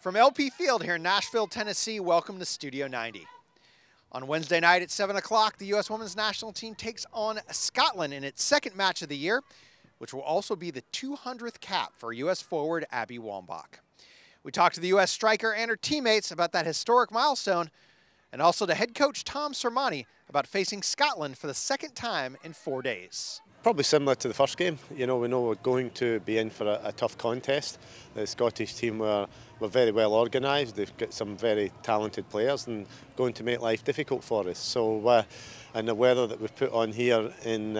From LP Field here in Nashville, Tennessee, welcome to Studio 90. On Wednesday night at 7 o'clock, the U.S. Women's National Team takes on Scotland in its second match of the year, which will also be the 200th cap for U.S. forward Abby Wambach. We talked to the U.S. striker and her teammates about that historic milestone, and also to head coach Tom Sermanni about facing Scotland for the second time in 4 days. Probably similar to the first game. You know, we know we're going to be in for a tough contest. The Scottish team were very well organised. They've got some very talented players and going to make life difficult for us. So, and the weather that we've put on here in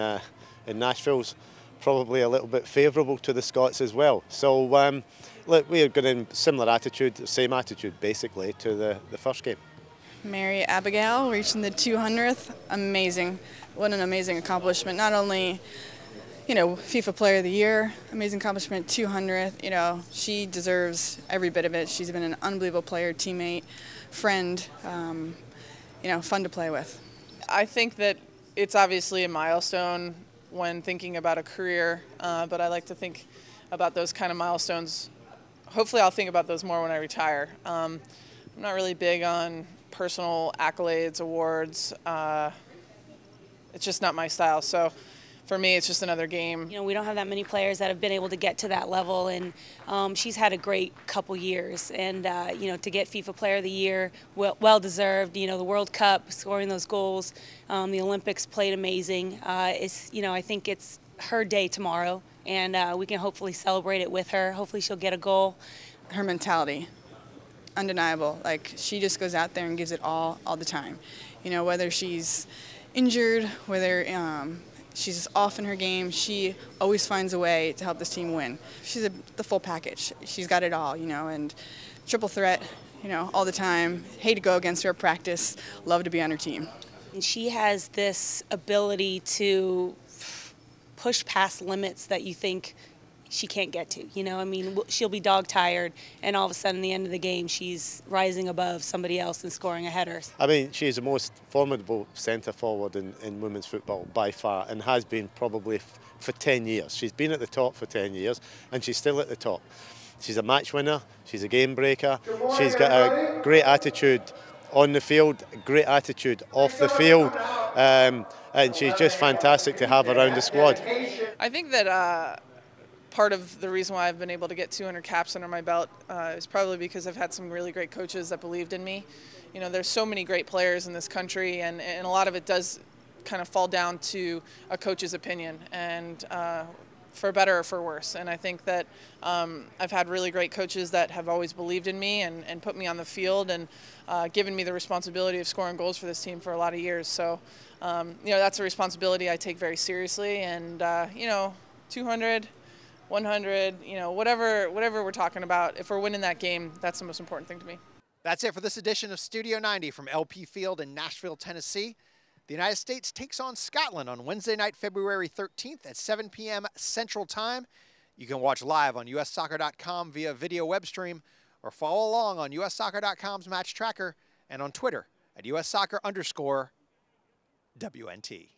Nashville's probably a little bit favourable to the Scots as well. So, look, we're going in similar attitude, same attitude basically to the first game. Mary Abigail reaching the 200th, amazing. What an amazing accomplishment. Not only, you know, FIFA Player of the Year, amazing accomplishment, 200th, you know, she deserves every bit of it. She's been an unbelievable player, teammate, friend, you know, fun to play with. I think that it's obviously a milestone when thinking about a career, but I like to think about those kind of milestones. Hopefully I'll think about those more when I retire. I'm not really big on personal accolades, awards. It's just not my style. So for me, it's just another game. You know, we don't have that many players that have been able to get to that level, and she's had a great couple years. And you know, to get FIFA Player of the Year, well deserved. You know, the World Cup, scoring those goals, the Olympics, played amazing. You know, I think it's her day tomorrow, and we can hopefully celebrate it with her. Hopefully, she'll get a goal. Her mentality, undeniable. Like, she just goes out there and gives it all the time. You know, whether she's injured, whether she's off in her game, she always finds a way to help this team win. She's the full package. She's got it all, you know, and triple threat, you know, all the time. Hate to go against her at practice. Love to be on her team. And she has this ability to push past limits that you think she can't get to. You know, I mean, she'll be dog tired, and all of a sudden, at the end of the game, she's rising above somebody else and scoring a header. I mean, she's the most formidable centre forward in women's football by far, and has been probably for 10 years. She's been at the top for 10 years, and she's still at the top. She's a match winner. She's a game breaker. She's got a great attitude on the field, a great attitude off the field, and she's just fantastic to have around the squad. I think that part of the reason why I've been able to get 200 caps under my belt is probably because I've had some really great coaches that believed in me. You know, there's so many great players in this country, and a lot of it does kind of fall down to a coach's opinion, and for better or for worse. And I think that I've had really great coaches that have always believed in me and put me on the field and given me the responsibility of scoring goals for this team for a lot of years. So, you know, that's a responsibility I take very seriously, and, you know, 200, 100, you know, whatever we're talking about, if we're winning that game, that's the most important thing to me. That's it for this edition of Studio 90 from LP Field in Nashville, Tennessee. The United States takes on Scotland on Wednesday night, February 13th at 7 p.m. Central Time. You can watch live on ussoccer.com via video web stream, or follow along on ussoccer.com's match tracker and on Twitter at ussoccer_WNT.